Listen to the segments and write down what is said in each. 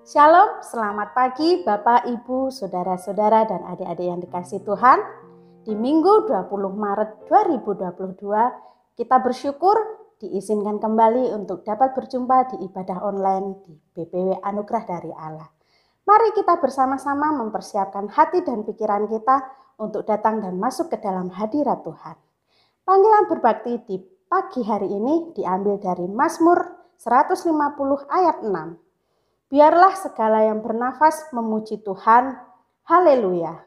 Shalom, selamat pagi Bapak, Ibu, Saudara-saudara dan adik-adik yang dikasihi Tuhan. Di Minggu 20 Maret 2022, kita bersyukur diizinkan kembali untuk dapat berjumpa di ibadah online di BPW Anugerah dari Allah. Mari kita bersama-sama mempersiapkan hati dan pikiran kita untuk datang dan masuk ke dalam hadirat Tuhan. Panggilan berbakti di pagi hari ini diambil dari Mazmur 150 ayat 6. Biarlah segala yang bernafas memuji Tuhan. Haleluya.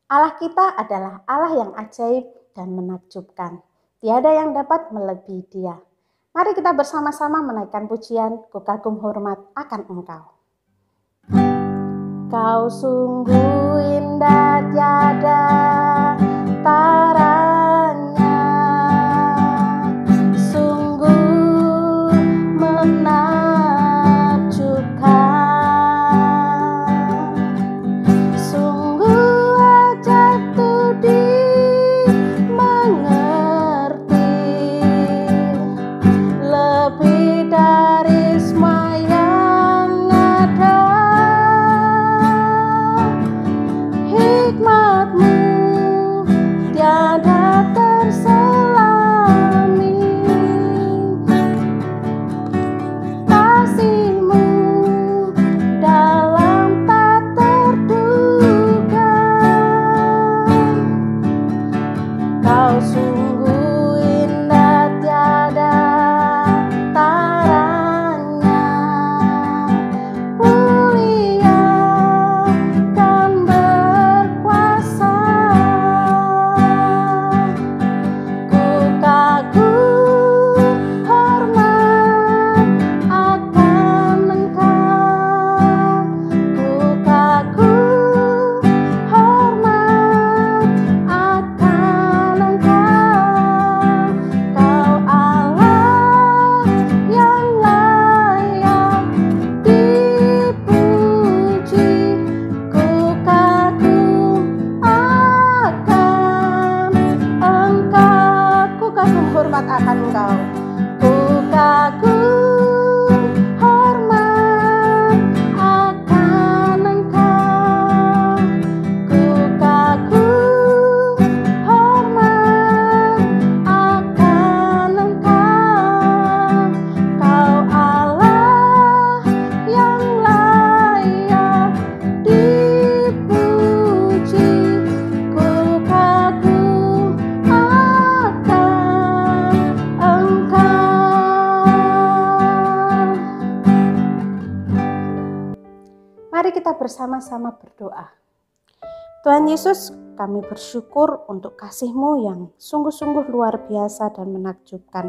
Allah kita adalah Allah yang ajaib dan menakjubkan. Tiada yang dapat melebihi Dia. Mari kita bersama-sama menaikkan pujian, ku kagum hormat akan Engkau. Kau sungguh indah tiada tara. Bersama-sama berdoa. Tuhan Yesus, kami bersyukur untuk kasih-Mu yang sungguh-sungguh luar biasa dan menakjubkan.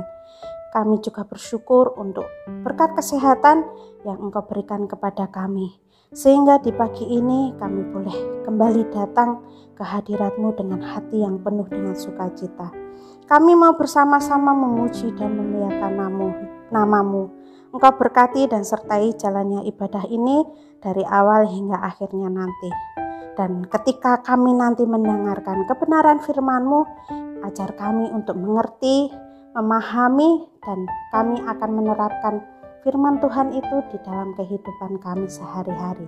Kami juga bersyukur untuk berkat kesehatan yang Engkau berikan kepada kami. Sehingga di pagi ini kami boleh kembali datang ke hadirat-Mu dengan hati yang penuh dengan sukacita. Kami mau bersama-sama memuji dan memuliakan nama-Mu. Engkau berkati dan sertai jalannya ibadah ini dari awal hingga akhirnya nanti. Dan ketika kami nanti mendengarkan kebenaran firman-Mu, ajar kami untuk mengerti, memahami, dan kami akan menerapkan firman Tuhan itu di dalam kehidupan kami sehari-hari.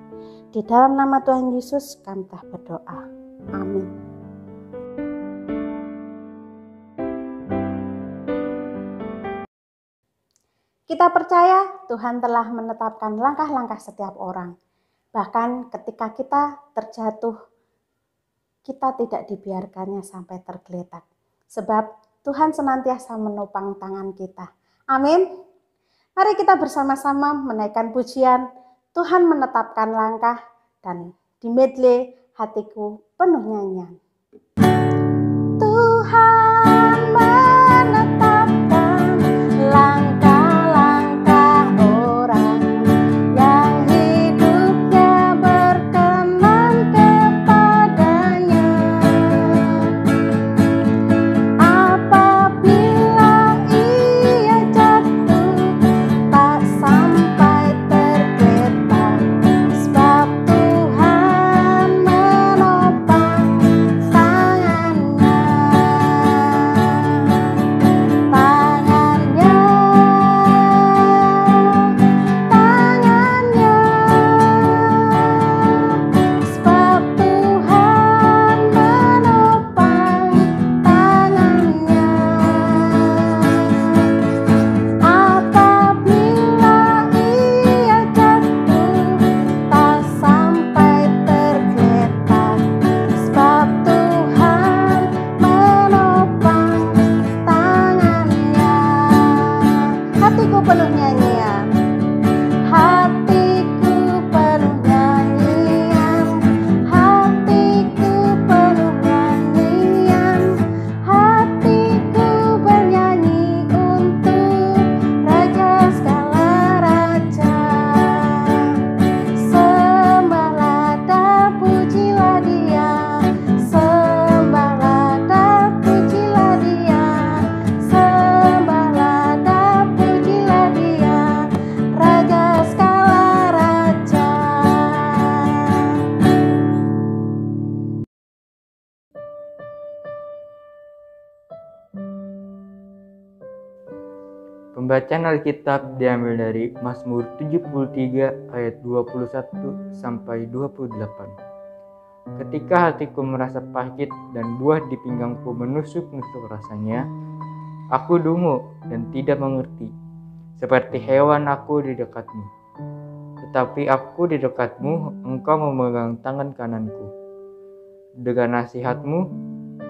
Di dalam nama Tuhan Yesus kami telah berdoa. Amin. Kita percaya Tuhan telah menetapkan langkah-langkah setiap orang. Bahkan ketika kita terjatuh, kita tidak dibiarkannya sampai tergeletak. Sebab Tuhan senantiasa menopang tangan kita. Amin. Mari kita bersama-sama menaikkan pujian, Tuhan menetapkan langkah, dan di medley hatiku penuh nyanyian. Tuhan menetapkan langkah. Pembacaan Alkitab diambil dari Mazmur 73 ayat 21 sampai 28. Ketika hatiku merasa pahit dan buah di pinggangku menusuk-nusuk rasanya, aku dungu dan tidak mengerti, seperti hewan aku di dekatmu. Tetapi aku di dekatmu, engkau memegang tangan kananku. Dengan nasihatmu,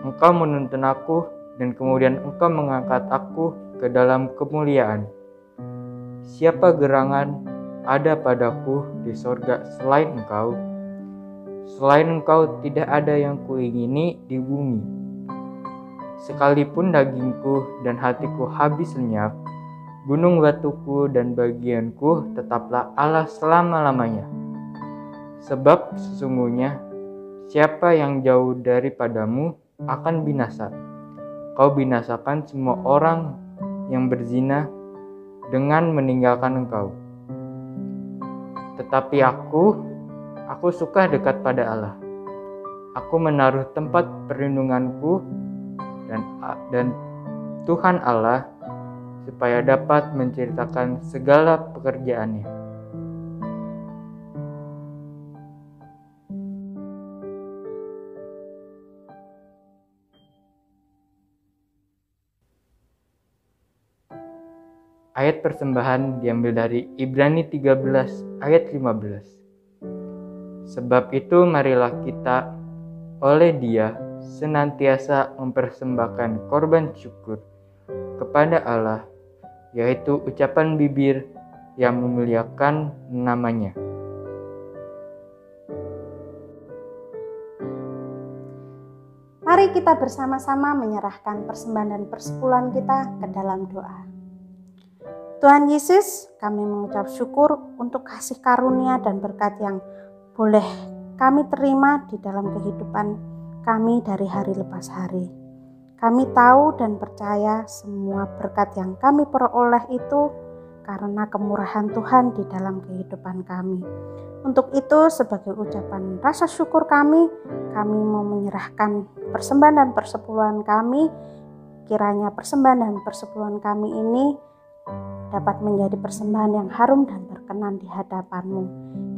engkau menuntun aku, dan kemudian engkau mengangkat aku ke dalam kemuliaan. Siapa gerangan ada padaku di sorga selain engkau? Selain engkau tidak ada yang kuingini di bumi. Sekalipun dagingku dan hatiku habis lenyap, gunung batuku dan bagianku tetaplah Allah selama-lamanya. Sebab sesungguhnya siapa yang jauh daripadamu akan binasa. Kau binasakan semua orang yang berzina dengan meninggalkan engkau. Tetapi aku suka dekat pada Allah. Aku menaruh tempat perlindunganku dan Tuhan Allah, supaya dapat menceritakan segala pekerjaannya. Ayat persembahan diambil dari Ibrani 13 ayat 15. Sebab itu marilah kita oleh Dia senantiasa mempersembahkan korban syukur kepada Allah, yaitu ucapan bibir yang memuliakan nama-Nya. Mari kita bersama-sama menyerahkan persembahan dan persepuluhan kita ke dalam doa. Tuhan Yesus, kami mengucap syukur untuk kasih karunia dan berkat yang boleh kami terima di dalam kehidupan kami dari hari lepas hari. Kami tahu dan percaya semua berkat yang kami peroleh itu karena kemurahan Tuhan di dalam kehidupan kami. Untuk itu, sebagai ucapan rasa syukur kami mau menyerahkan persembahan dan persepuluhan kami. Kiranya persembahan dan persepuluhan kami ini dapat menjadi persembahan yang harum dan berkenan di hadapan-Mu.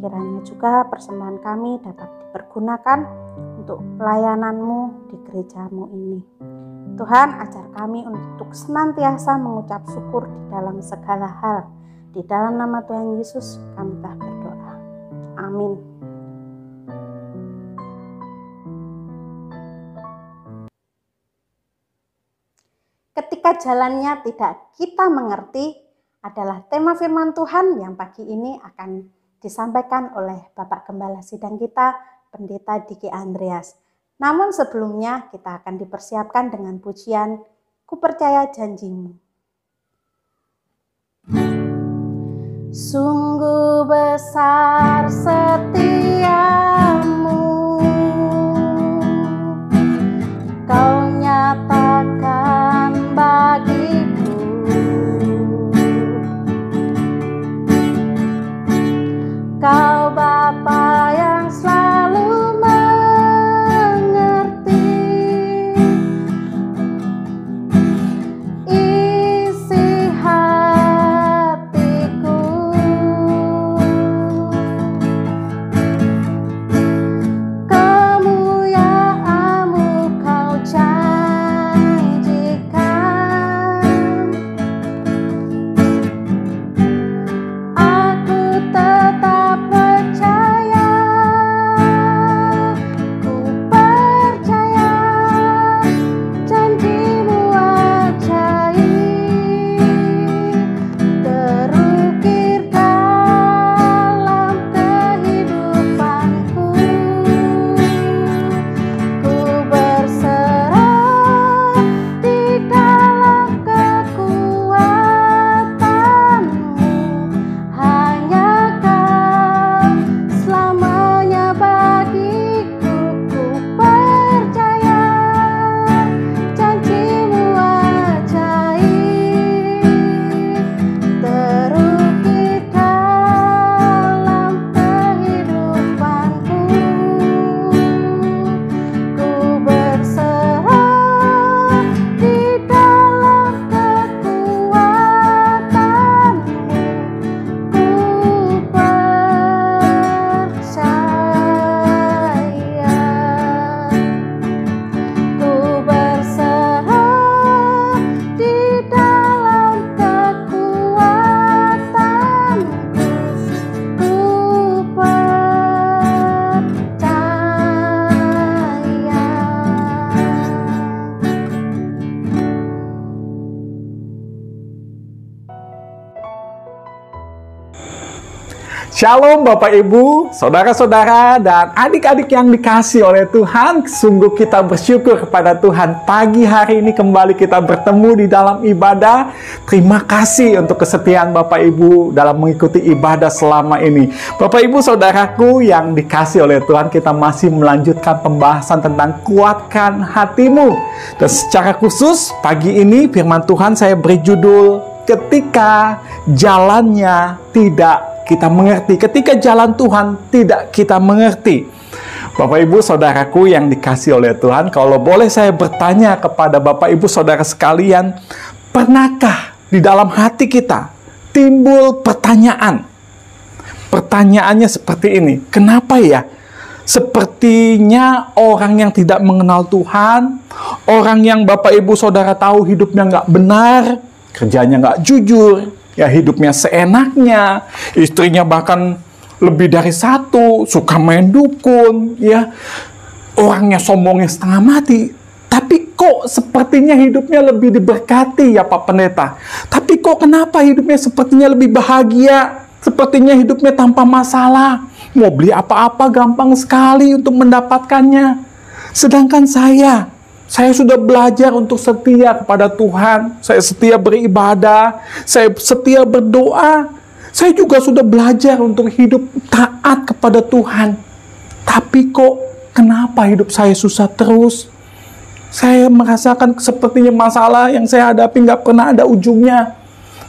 Kiranya juga persembahan kami dapat dipergunakan untuk pelayanan-Mu di gereja-Mu ini. Tuhan, ajar kami untuk senantiasa mengucap syukur di dalam segala hal. Di dalam nama Tuhan Yesus kami telah berdoa. Amin. Ketika jalannya tidak kita mengerti adalah tema firman Tuhan yang pagi ini akan disampaikan oleh Bapak Gembala Sidang kita, Pendeta Diki Andreas. Namun sebelumnya kita akan dipersiapkan dengan pujian Ku Percaya Janji-Mu. Sungguh besar setiamu, Kau nyatakan bagiku. Kau Bapa yang selalu mengerti isi hatiku. Shalom Bapak Ibu, saudara-saudara dan adik-adik yang dikasihi oleh Tuhan. Sungguh kita bersyukur kepada Tuhan. Pagi hari ini kembali kita bertemu di dalam ibadah. Terima kasih untuk kesetiaan Bapak Ibu dalam mengikuti ibadah selama ini. Bapak Ibu saudaraku yang dikasihi oleh Tuhan, kita masih melanjutkan pembahasan tentang kuatkan hatimu. Dan secara khusus pagi ini firman Tuhan saya beri judul ketika jalannya tidak kita mengerti, ketika jalan Tuhan tidak kita mengerti. Bapak Ibu saudaraku yang dikasihi oleh Tuhan, kalau boleh saya bertanya kepada Bapak Ibu saudara sekalian, pernahkah di dalam hati kita timbul pertanyaan? Pertanyaannya seperti ini, kenapa ya? Sepertinya orang yang tidak mengenal Tuhan, orang yang Bapak Ibu saudara tahu hidupnya nggak benar, kerjanya nggak jujur, ya hidupnya seenaknya, istrinya bahkan lebih dari satu, suka main dukun, ya orangnya sombongnya setengah mati. Tapi kok sepertinya hidupnya lebih diberkati ya Pak Pendeta. Tapi kok kenapa hidupnya sepertinya lebih bahagia, sepertinya hidupnya tanpa masalah. Mau beli apa-apa gampang sekali untuk mendapatkannya. Sedangkan saya sudah belajar untuk setia kepada Tuhan. Saya setia beribadah. Saya setia berdoa. Saya juga sudah belajar untuk hidup taat kepada Tuhan. Tapi kok kenapa hidup saya susah terus? Saya merasakan sepertinya masalah yang saya hadapi nggak pernah ada ujungnya.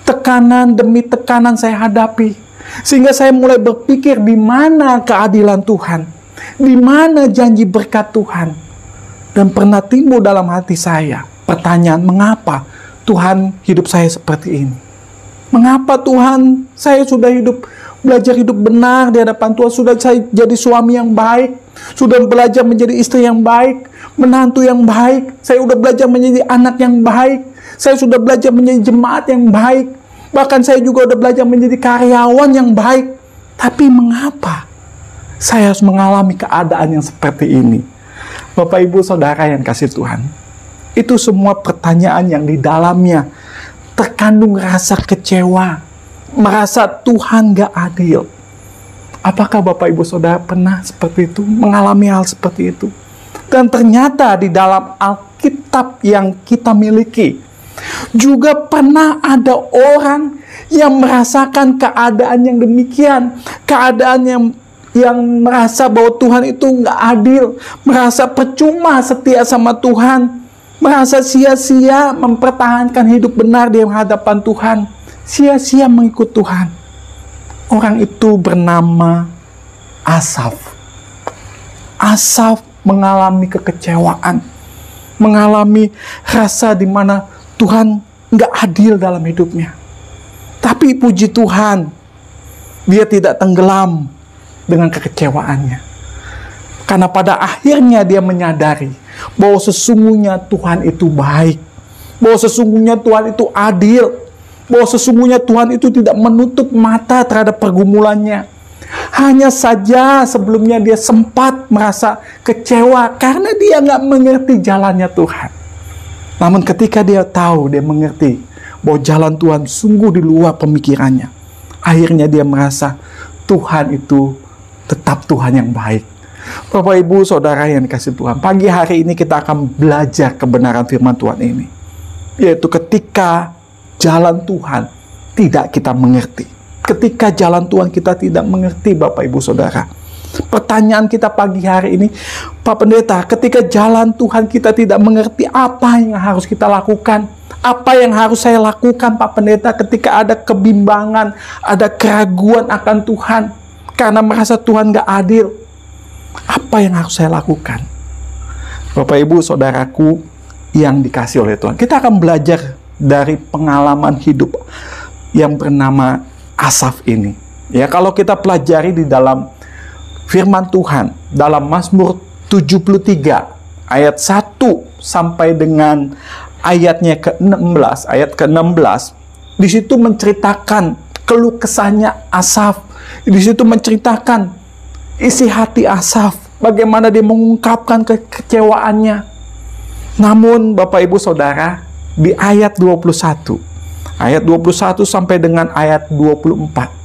Tekanan demi tekanan saya hadapi. Sehingga saya mulai berpikir di mana keadilan Tuhan? Di mana janji berkat Tuhan? Dan pernah timbul dalam hati saya pertanyaan, mengapa Tuhan hidup saya seperti ini? Mengapa Tuhan saya sudah belajar hidup benar di hadapan Tuhan, sudah saya jadi suami yang baik, sudah belajar menjadi istri yang baik, menantu yang baik, saya sudah belajar menjadi anak yang baik, saya sudah belajar menjadi jemaat yang baik, bahkan saya juga sudah belajar menjadi karyawan yang baik. Tapi mengapa saya harus mengalami keadaan yang seperti ini? Bapak Ibu Saudara yang kasih Tuhan, itu semua pertanyaan yang di dalamnya terkandung rasa kecewa, merasa Tuhan gak adil. Apakah Bapak Ibu Saudara pernah seperti itu, mengalami hal seperti itu? Dan ternyata di dalam Alkitab yang kita miliki, juga pernah ada orang yang merasakan keadaan yang demikian, keadaan yang merasa bahwa Tuhan itu nggak adil, merasa percuma setia sama Tuhan, merasa sia-sia mempertahankan hidup benar di hadapan Tuhan, sia-sia mengikut Tuhan. Orang itu bernama Asaf. Asaf mengalami kekecewaan, mengalami rasa di mana Tuhan nggak adil dalam hidupnya. Tapi puji Tuhan, dia tidak tenggelam dengan kekecewaannya. Karena pada akhirnya dia menyadari bahwa sesungguhnya Tuhan itu baik, bahwa sesungguhnya Tuhan itu adil, bahwa sesungguhnya Tuhan itu tidak menutup mata terhadap pergumulannya. Hanya saja sebelumnya dia sempat merasa kecewa karena dia nggak mengerti jalannya Tuhan. Namun ketika dia tahu, dia mengerti bahwa jalan Tuhan sungguh di luar pemikirannya, akhirnya dia merasa Tuhan itu tetap Tuhan yang baik. Bapak Ibu Saudara yang dikasihi Tuhan, pagi hari ini kita akan belajar kebenaran firman Tuhan ini, yaitu ketika jalan Tuhan tidak kita mengerti. Ketika jalan Tuhan kita tidak mengerti, Bapak Ibu Saudara. Pertanyaan kita pagi hari ini, Pak Pendeta, ketika jalan Tuhan kita tidak mengerti, apa yang harus kita lakukan? Apa yang harus saya lakukan, Pak Pendeta, ketika ada kebimbangan, ada keraguan akan Tuhan, karena merasa Tuhan gak adil? Apa yang harus saya lakukan? Bapak Ibu Saudaraku yang dikasihi oleh Tuhan, kita akan belajar dari pengalaman hidup yang bernama Asaf ini. Ya, kalau kita pelajari di dalam firman Tuhan, dalam Mazmur 73 ayat 1 sampai dengan ayatnya ke-16, ayat ke-16, di situ menceritakan keluh kesahnya Asaf. Di situ menceritakan isi hati Asaf, bagaimana dia mengungkapkan kekecewaannya. Namun Bapak Ibu Saudara, di ayat 21 sampai dengan ayat 24,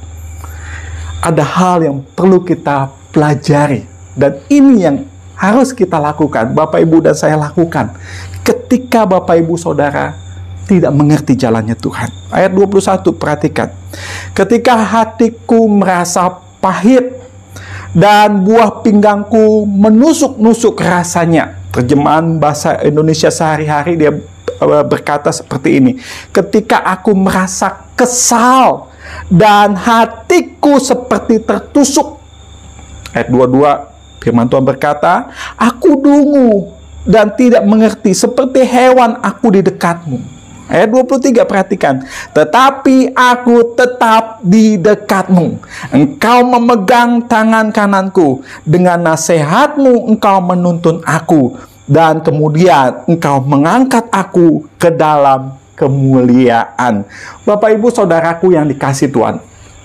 Ada hal yang perlu kita pelajari. Dan ini yang harus kita lakukan, Bapak Ibu dan saya lakukan. Ketika Bapak Ibu Saudara tidak mengerti jalannya Tuhan. Ayat 21, perhatikan. Ketika hatiku merasa pahit dan buah pinggangku menusuk-nusuk rasanya. Terjemahan bahasa Indonesia sehari-hari dia berkata seperti ini. Ketika aku merasa kesal dan hatiku seperti tertusuk. Ayat 22, firman Tuhan berkata, aku dungu dan tidak mengerti, seperti hewan aku di dekatmu. Ayat 23, perhatikan. Tetapi aku tetap di dekatmu. Engkau memegang tangan kananku. Dengan nasihatmu engkau menuntun aku. Dan kemudian engkau mengangkat aku ke dalam kemuliaan. Bapak Ibu Saudaraku yang dikasihi Tuhan.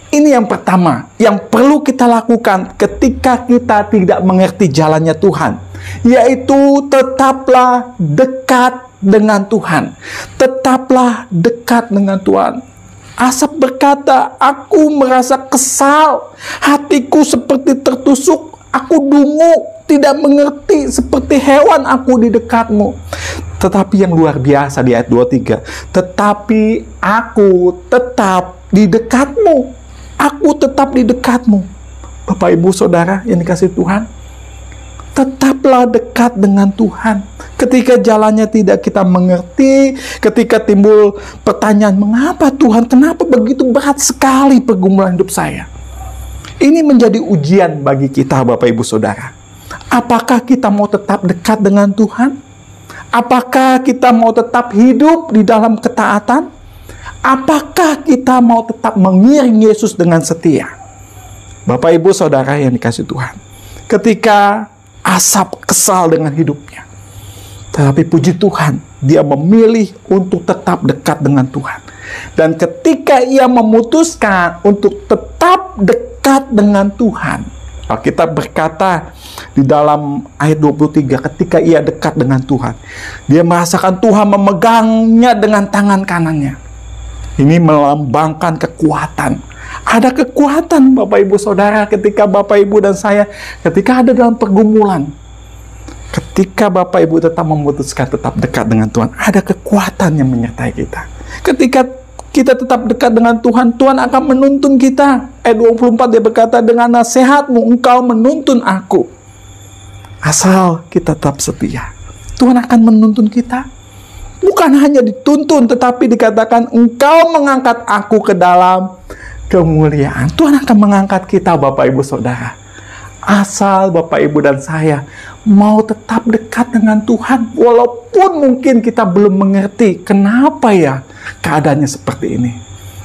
Ini yang pertama, yang perlu kita lakukan ketika kita tidak mengerti jalannya Tuhan. Yaitu tetaplah dekat dengan Tuhan. Tetaplah dekat dengan Tuhan. Asap berkata, aku merasa kesal, hatiku seperti tertusuk, aku dungu, tidak mengerti, seperti hewan aku di dekatmu. Tetapi yang luar biasa di ayat 23, tetapi aku tetap di dekatmu. Aku tetap di dekatmu. Bapak Ibu Saudara yang dikasihi Tuhan, tetaplah dekat dengan Tuhan. Ketika jalannya tidak kita mengerti, ketika timbul pertanyaan, mengapa Tuhan, kenapa begitu berat sekali pergumulan hidup saya? Ini menjadi ujian bagi kita, Bapak Ibu Saudara. Apakah kita mau tetap dekat dengan Tuhan? Apakah kita mau tetap hidup di dalam ketaatan? Apakah kita mau tetap mengiring Yesus dengan setia? Bapak Ibu Saudara yang dikasihi Tuhan, ketika Asap kesal dengan hidupnya, tetapi puji Tuhan, dia memilih untuk tetap dekat dengan Tuhan. Dan ketika ia memutuskan untuk tetap dekat dengan Tuhan, Alkitab berkata di dalam ayat 23, ketika ia dekat dengan Tuhan, dia merasakan Tuhan memegangnya dengan tangan kanannya. Ini melambangkan kekuatan. Ada kekuatan Bapak Ibu Saudara ketika Bapak Ibu dan saya ketika ada dalam pergumulan. Ketika Bapak Ibu tetap memutuskan tetap dekat dengan Tuhan, ada kekuatan yang menyertai kita. Ketika kita tetap dekat dengan Tuhan, Tuhan akan menuntun kita. Ayat 24 dia berkata, dengan nasihatmu engkau menuntun aku. Asal kita tetap setia, Tuhan akan menuntun kita. Bukan hanya dituntun, tetapi dikatakan engkau mengangkat aku ke dalam kemuliaan. Tuhan akan mengangkat kita, Bapak Ibu Saudara. Asal Bapak Ibu dan saya mau tetap dekat dengan Tuhan, walaupun mungkin kita belum mengerti kenapa ya keadaannya seperti ini.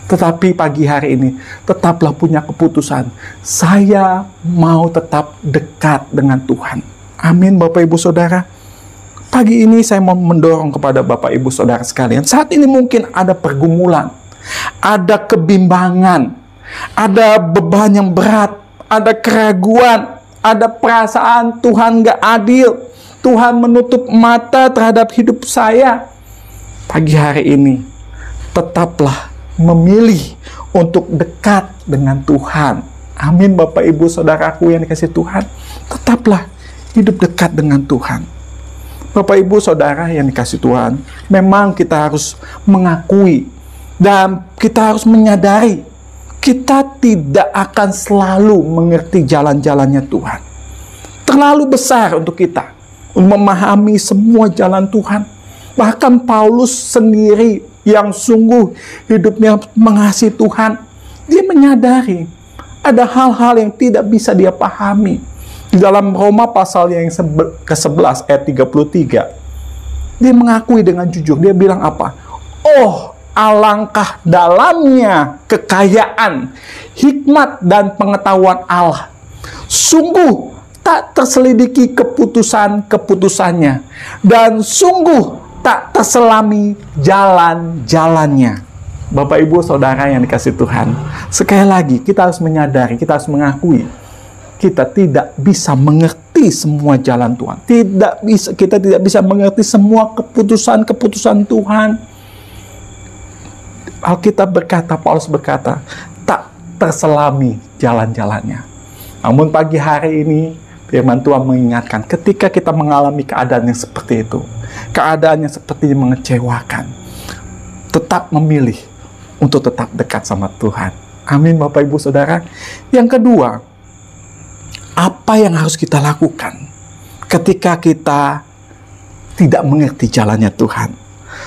Tetapi pagi hari ini tetaplah punya keputusan, saya mau tetap dekat dengan Tuhan. Amin Bapak Ibu Saudara. Pagi ini saya mau mendorong kepada Bapak Ibu Saudara sekalian. Saat ini mungkin ada pergumulan, ada kebimbangan, ada beban yang berat, ada keraguan, ada perasaan Tuhan gak adil, Tuhan menutup mata terhadap hidup saya. Pagi hari ini tetaplah memilih untuk dekat dengan Tuhan. Amin Bapak Ibu Saudaraku yang dikasihi Tuhan. Tetaplah hidup dekat dengan Tuhan. Bapak Ibu Saudara yang dikasihi Tuhan, memang kita harus mengakui dan kita harus menyadari kita tidak akan selalu mengerti jalan-jalannya Tuhan. Terlalu besar untuk kita memahami semua jalan Tuhan. Bahkan Paulus sendiri yang sungguh hidupnya mengasihi Tuhan, dia menyadari ada hal-hal yang tidak bisa dia pahami. Di dalam Roma pasal yang ke-11 ayat 33, dia mengakui dengan jujur, dia bilang apa? Oh, alangkah dalamnya kekayaan, hikmat dan pengetahuan Allah. Sungguh tak terselidiki keputusan-keputusannya, dan sungguh tak terselami jalan-jalannya. Bapak Ibu Saudara yang dikasihi Tuhan, sekali lagi kita harus menyadari, kita harus mengakui kita tidak bisa mengerti semua jalan Tuhan. Kita tidak bisa mengerti semua keputusan-keputusan Tuhan. Alkitab berkata, Paulus berkata, tak terselami jalan-jalannya. Namun pagi hari ini, firman Tuhan mengingatkan, ketika kita mengalami keadaan yang seperti itu, keadaan yang seperti ini mengecewakan, tetap memilih untuk tetap dekat sama Tuhan. Amin, Bapak Ibu Saudara. Yang kedua, apa yang harus kita lakukan ketika kita tidak mengerti jalannya Tuhan?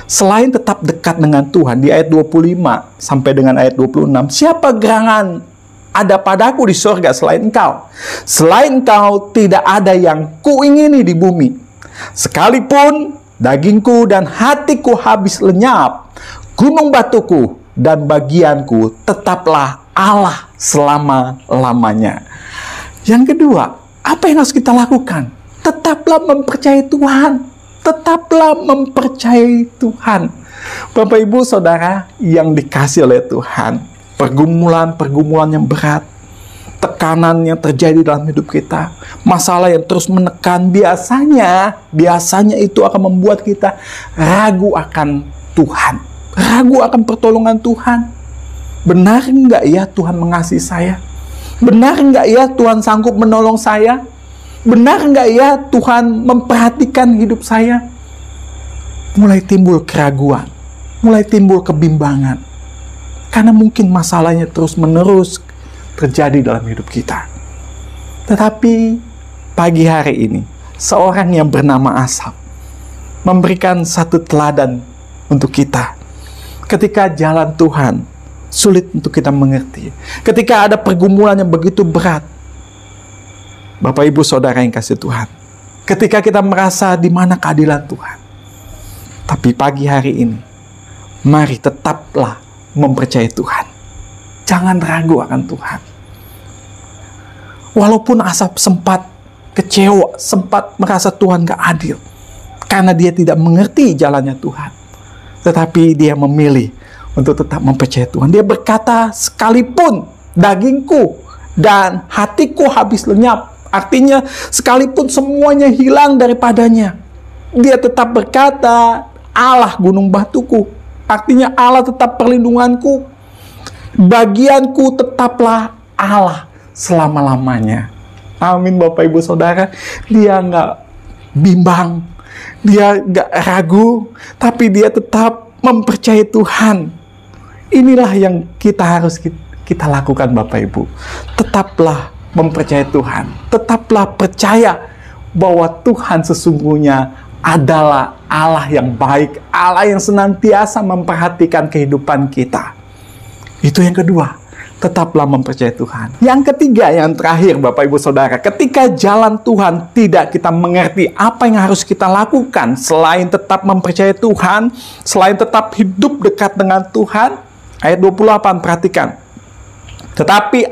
Selain tetap dekat dengan Tuhan, di ayat 25 sampai dengan ayat 26, siapa gerangan ada padaku di sorga selain Engkau? Selain Engkau tidak ada yang kuingini di bumi. Sekalipun dagingku dan hatiku habis lenyap, gunung batuku dan bagianku tetaplah Allah selama-lamanya. Yang kedua, apa yang harus kita lakukan? Tetaplah mempercayai Tuhan. Tetaplah mempercayai Tuhan. Bapak Ibu Saudara yang dikasih oleh Tuhan, pergumulan-pergumulan yang berat, tekanan yang terjadi dalam hidup kita, masalah yang terus menekan, biasanya itu akan membuat kita ragu akan Tuhan, ragu akan pertolongan Tuhan. Benar enggak ya Tuhan mengasihi saya? Benar enggak ya Tuhan sanggup menolong saya? Benar enggak ya Tuhan memperhatikan hidup saya? Mulai timbul keraguan, mulai timbul kebimbangan. Karena mungkin masalahnya terus-menerus terjadi dalam hidup kita. Tetapi pagi hari ini, seorang yang bernama Asaf memberikan satu teladan untuk kita. Ketika jalan Tuhan sulit untuk kita mengerti, ketika ada pergumulan yang begitu berat, Bapak Ibu Saudara yang kasih Tuhan, ketika kita merasa di mana keadilan Tuhan, tapi pagi hari ini, mari tetaplah mempercayai Tuhan. Jangan ragu akan Tuhan. Walaupun Asaf sempat kecewa, sempat merasa Tuhan gak adil, karena dia tidak mengerti jalannya Tuhan, tetapi dia memilih untuk tetap mempercayai Tuhan. Dia berkata, sekalipun dagingku dan hatiku habis lenyap, artinya sekalipun semuanya hilang daripadanya, dia tetap berkata, Allah gunung batuku, artinya Allah tetap perlindunganku, bagianku tetaplah Allah selama-lamanya. Amin Bapak Ibu Saudara. Dia nggak bimbang, dia nggak ragu, tapi dia tetap mempercayai Tuhan. Inilah yang kita harus kita lakukan Bapak Ibu. Tetaplah mempercayai Tuhan. Tetaplah percaya bahwa Tuhan sesungguhnya adalah Allah yang baik, Allah yang senantiasa memperhatikan kehidupan kita. Itu yang kedua, tetaplah mempercayai Tuhan. Yang ketiga, yang terakhir Bapak Ibu Saudara, ketika jalan Tuhan tidak kita mengerti, apa yang harus kita lakukan selain tetap mempercayai Tuhan, selain tetap hidup dekat dengan Tuhan? Ayat 28, perhatikan. Tetapi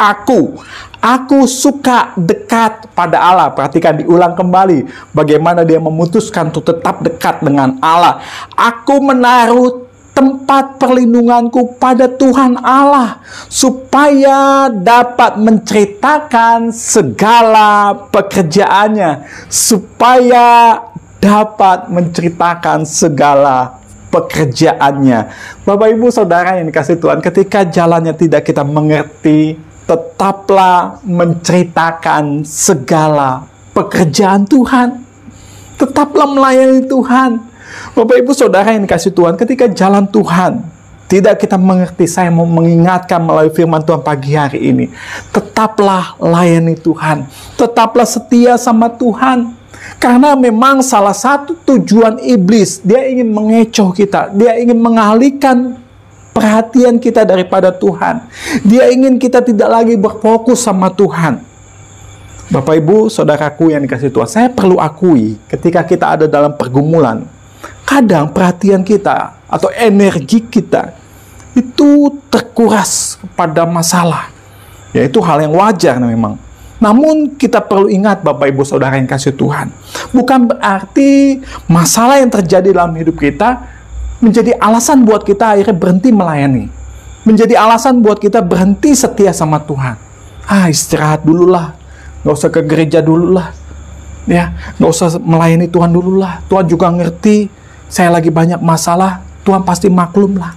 aku suka dekat pada Allah. Perhatikan, diulang kembali bagaimana dia memutuskan untuk tetap dekat dengan Allah. Aku menaruh tempat perlindunganku pada Tuhan Allah, supaya dapat menceritakan segala pekerjaannya. Supaya dapat menceritakan segala pekerjaannya. Bapak Ibu Saudara yang dikasih Tuhan, ketika jalannya tidak kita mengerti, tetaplah menceritakan segala pekerjaan Tuhan. Tetaplah melayani Tuhan. Bapak Ibu Saudara yang dikasih Tuhan, ketika jalan Tuhan tidak kita mengerti, saya mau mengingatkan melalui firman Tuhan pagi hari ini, tetaplah layani Tuhan. Tetaplah setia sama Tuhan. Karena memang salah satu tujuan iblis, dia ingin mengecoh kita, dia ingin mengalihkan perhatian kita daripada Tuhan. Dia ingin kita tidak lagi berfokus sama Tuhan. Bapak Ibu Saudaraku yang dikasih Tuhan, saya perlu akui ketika kita ada dalam pergumulan, kadang perhatian kita atau energi kita itu terkuras pada masalah. Ya, itu hal yang wajar memang. Namun kita perlu ingat Bapak Ibu Saudara yang kasih Tuhan, bukan berarti masalah yang terjadi dalam hidup kita menjadi alasan buat kita akhirnya berhenti melayani, menjadi alasan buat kita berhenti setia sama Tuhan. Istirahat dululah, nggak usah ke gereja dululah, ya, nggak usah melayani Tuhan dululah. Tuhan juga ngerti saya lagi banyak masalah, Tuhan pasti maklum lah.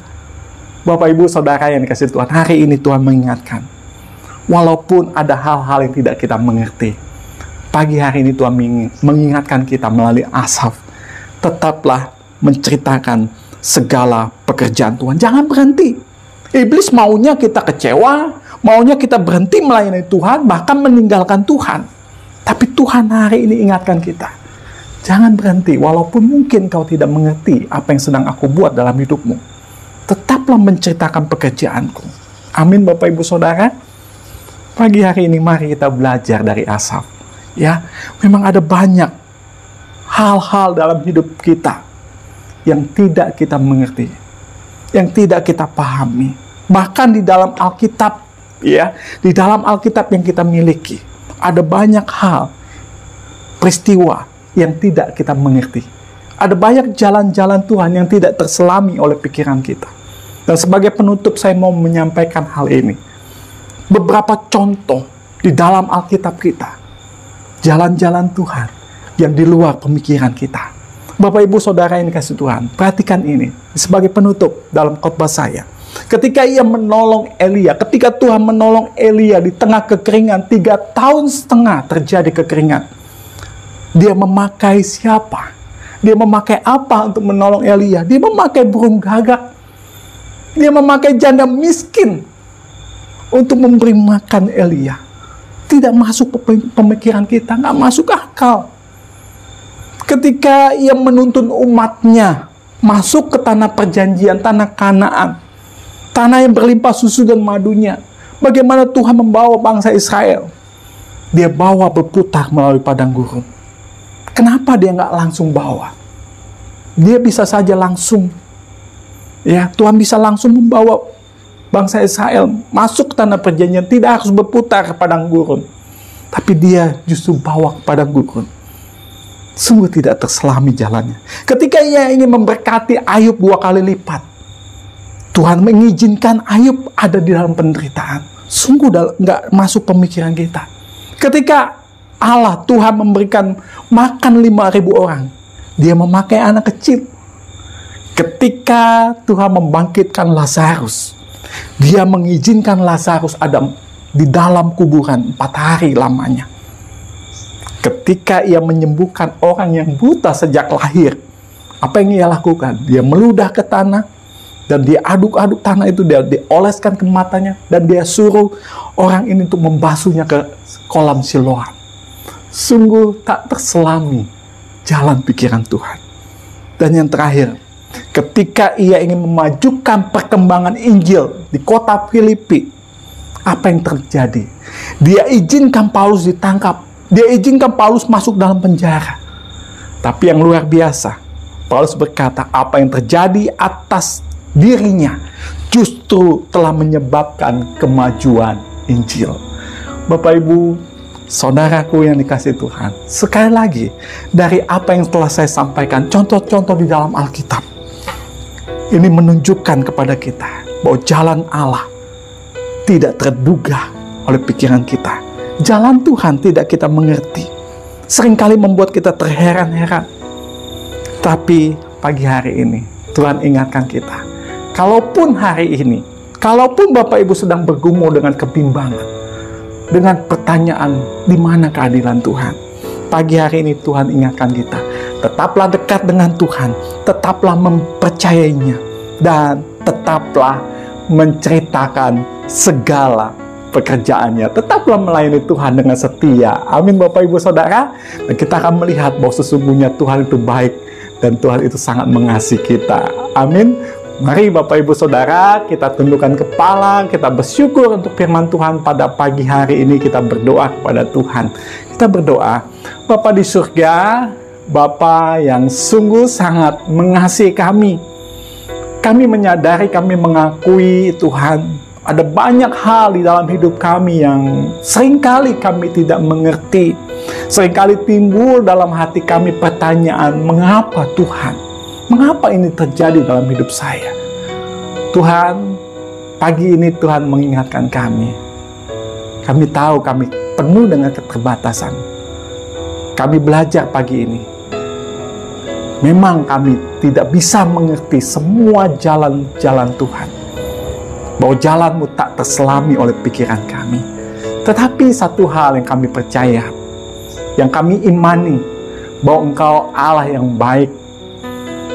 Bapak Ibu Saudara yang dikasih Tuhan, hari ini Tuhan mengingatkan, Walaupun ada hal-hal yang tidak kita mengerti, pagi hari ini Tuhan mengingatkan kita melalui Asaf, tetaplah menceritakan segala pekerjaan Tuhan. Jangan berhenti. Iblis maunya kita kecewa, maunya kita berhenti melayani Tuhan, bahkan meninggalkan Tuhan. Tapi Tuhan hari ini ingatkan kita, jangan berhenti, walaupun mungkin kau tidak mengerti apa yang sedang aku buat dalam hidupmu. Tetaplah menceritakan pekerjaanku. Amin Bapak Ibu Saudara. Pagi hari ini mari kita belajar dari Asaf. Ya, memang ada banyak hal-hal dalam hidup kita yang tidak kita mengerti, yang tidak kita pahami. Bahkan di dalam Alkitab, ya, di dalam Alkitab yang kita miliki, ada banyak hal, peristiwa yang tidak kita mengerti. Ada banyak jalan-jalan Tuhan yang tidak terselami oleh pikiran kita. Dan sebagai penutup saya mau menyampaikan hal ini. Beberapa contoh di dalam Alkitab kita, jalan-jalan Tuhan yang di luar pemikiran kita. Bapak Ibu Saudara yang dikasihi Tuhan, perhatikan ini sebagai penutup dalam khotbah saya. Ketika ia menolong Elia, ketika Tuhan menolong Elia di tengah kekeringan, 3,5 tahun terjadi kekeringan. Dia memakai siapa? Dia memakai apa untuk menolong Elia? Dia memakai burung gagak. Dia memakai janda miskin untuk memberi makan Elia. Tidak masuk pemikiran kita, nggak masuk akal. Ketika ia menuntun umatnya masuk ke tanah perjanjian, tanah Kanaan, tanah yang berlimpah susu dan madunya, bagaimana Tuhan membawa bangsa Israel? Dia bawa berputar melalui padang gurun. Kenapa dia nggak langsung bawa? Dia bisa saja langsung, ya, Tuhan bisa langsung membawa bangsa Israel masuk ke tanah perjanjian, tidak harus berputar ke padang gurun. Tapi dia justru bawa ke padang gurun. Sungguh tidak terselami jalannya. Ketika ia ingin memberkati Ayub 2 kali lipat, Tuhan mengizinkan Ayub ada di dalam penderitaan. Sungguh nggak masuk pemikiran kita. Ketika Allah, Tuhan memberikan makan 5.000 orang, dia memakai anak kecil. Ketika Tuhan membangkitkan Lazarus, dia mengizinkan Lazarus ada di dalam kuburan 4 hari lamanya. Ketika ia menyembuhkan orang yang buta sejak lahir, apa yang ia lakukan? Dia meludah ke tanah, dan dia aduk-aduk tanah itu, dia dioleskan ke matanya, dan dia suruh orang ini untuk membasuhnya ke kolam Siloam. Sungguh tak terselami jalan pikiran Tuhan. Dan yang terakhir, ketika ia ingin memajukan perkembangan Injil di kota Filipi, apa yang terjadi? Dia izinkan Paulus ditangkap. Dia izinkan Paulus masuk dalam penjara. Tapi yang luar biasa, Paulus berkata, apa yang terjadi atas dirinya justru telah menyebabkan kemajuan Injil. Bapak Ibu, saudaraku yang dikasihi Tuhan, sekali lagi, dari apa yang telah saya sampaikan, contoh-contoh di dalam Alkitab, ini menunjukkan kepada kita bahwa jalan Allah tidak terduga oleh pikiran kita. Jalan Tuhan tidak kita mengerti. Seringkali membuat kita terheran-heran. Tapi pagi hari ini, Tuhan ingatkan kita. Kalaupun hari ini, kalaupun Bapak Ibu sedang bergumul dengan kebimbangan, dengan pertanyaan, di mana keadilan Tuhan? Pagi hari ini Tuhan ingatkan kita. Tetaplah dekat dengan Tuhan. Tetaplah mempercayainya. Dan tetaplah menceritakan segala pekerjaannya. Tetaplah melayani Tuhan dengan setia. Amin Bapak Ibu Saudara. Dan kita akan melihat bahwa sesungguhnya Tuhan itu baik dan Tuhan itu sangat mengasihi kita. Amin. Mari Bapak Ibu Saudara, kita tundukkan kepala, kita bersyukur untuk firman Tuhan pada pagi hari ini. Kita berdoa kepada Tuhan. Kita berdoa, Bapa di surga, Bapa yang sungguh sangat mengasihi kami. Kami menyadari, kami mengakui Tuhan, ada banyak hal di dalam hidup kami yang seringkali kami tidak mengerti. Seringkali timbul dalam hati kami pertanyaan, mengapa Tuhan? Mengapa ini terjadi dalam hidup saya? Tuhan, pagi ini Tuhan mengingatkan kami. Kami tahu kami penuh dengan keterbatasan. Kami belajar pagi ini. Memang kami tidak bisa mengerti semua jalan-jalan Tuhan. Bahwa jalanmu tak terselami oleh pikiran kami. Tetapi satu hal yang kami percaya, yang kami imani, bahwa Engkau Allah yang baik.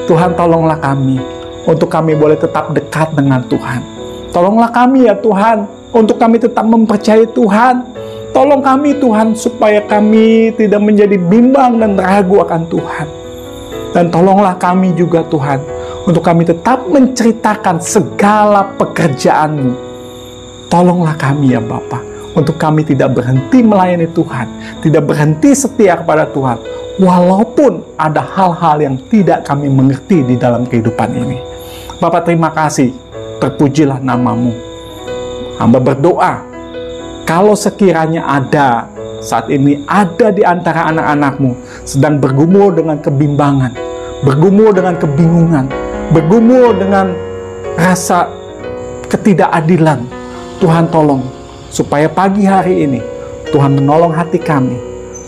Tuhan, tolonglah kami untuk kami boleh tetap dekat dengan Tuhan. Tolonglah kami ya Tuhan, untuk kami tetap mempercayai Tuhan. Tolong kami Tuhan, supaya kami tidak menjadi bimbang dan ragu akan Tuhan. Dan tolonglah kami juga Tuhan, untuk kami tetap menceritakan segala pekerjaan-Mu. Tolonglah kami ya Bapa, untuk kami tidak berhenti melayani Tuhan, tidak berhenti setia kepada Tuhan, walaupun ada hal-hal yang tidak kami mengerti di dalam kehidupan ini. Bapak, terima kasih, terpujilah nama-Mu. Hamba berdoa, kalau sekiranya ada saat ini ada di antara anak-anak-Mu sedang bergumul dengan kebimbangan, bergumul dengan kebingungan, bergumul dengan rasa ketidakadilan, Tuhan tolong supaya pagi hari ini Tuhan menolong hati kami,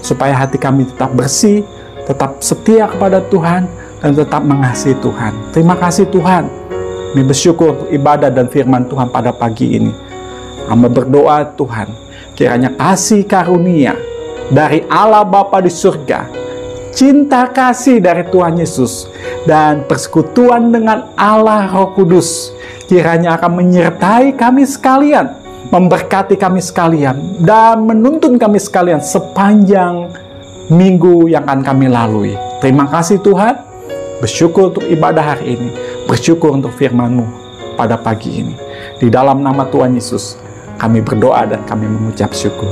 supaya hati kami tetap bersih, tetap setia kepada Tuhan, dan tetap mengasihi Tuhan. Terima kasih Tuhan. Kami bersyukur untuk ibadah dan firman Tuhan pada pagi ini. Hamba berdoa Tuhan, kiranya kasih karunia dari Allah Bapa di surga, cinta kasih dari Tuhan Yesus, dan persekutuan dengan Allah Roh Kudus kiranya akan menyertai kami sekalian, memberkati kami sekalian, dan menuntun kami sekalian sepanjang minggu yang akan kami lalui. Terima kasih Tuhan, bersyukur untuk ibadah hari ini, bersyukur untuk firman-Mu pada pagi ini. Di dalam nama Tuhan Yesus kami berdoa dan kami mengucap syukur.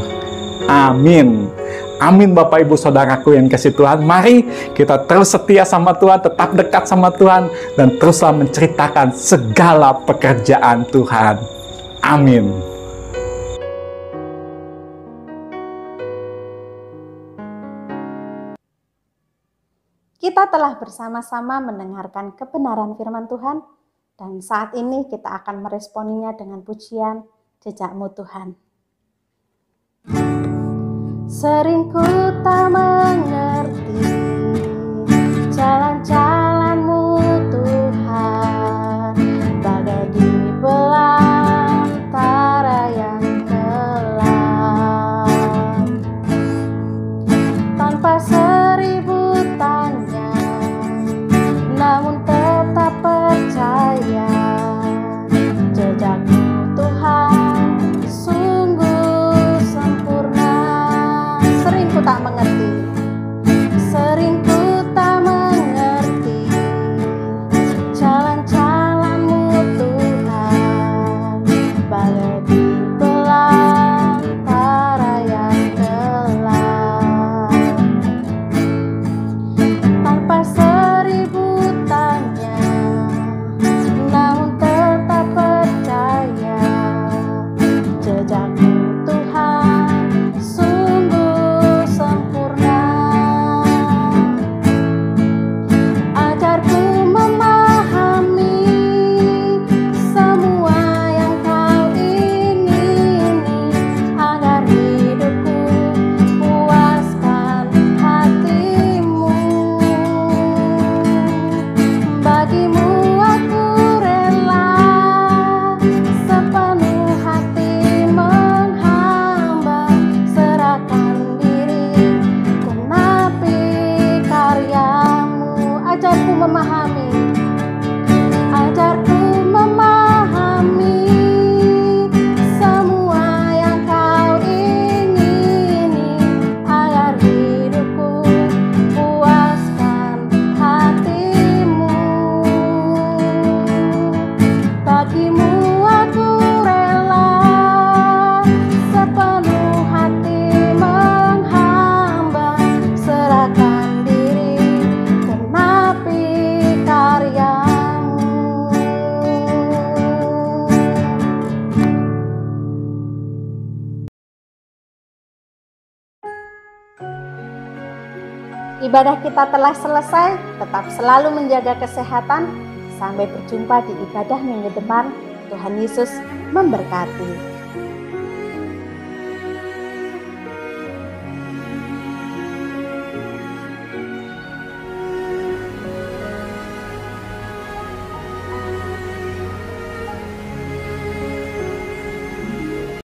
Amin. Amin Bapak Ibu Saudaraku yang kasih Tuhan. Mari kita terus setia sama Tuhan, tetap dekat sama Tuhan, dan teruslah menceritakan segala pekerjaan Tuhan. Amin. Kita telah bersama-sama mendengarkan kebenaran firman Tuhan, dan saat ini kita akan meresponinya dengan pujian Jejak-Mu Tuhan. Sering ku tak mengerti jalan-jalan-Mu Tuhan, bagai di belantara yang gelap. Tanpa seribu tanya, namun tetap percaya, jejak-Mu Tuhan sungguh sempurna. Sering ku tak mengerti, sering ku tak mengerti jalan-jalan-Mu Tuhan, bagai di belantara yang gelap. Tanpa seribu tanya, namun tetap percaya, jejak-Mu Tuhan sungguh sempurna. Ajarku memahami semua yang Kau ingini, agar hidupku puaskan hati-Mu. Bagimu aku rela sepenuh hati menghamba, serahkan diri genapi karya-Mu. Ajarku memahami, ajarku memahami semua yang Kau ingini, agar hidupku puaskan hati-Mu. Bagimu aku rela sepenuh hati menghamba, serahkan diri genapi karya-Mu. Ibadah kita telah selesai. Tetap selalu menjaga kesehatan. Sampai berjumpa di ibadah minggu depan. Tuhan Yesus memberkati.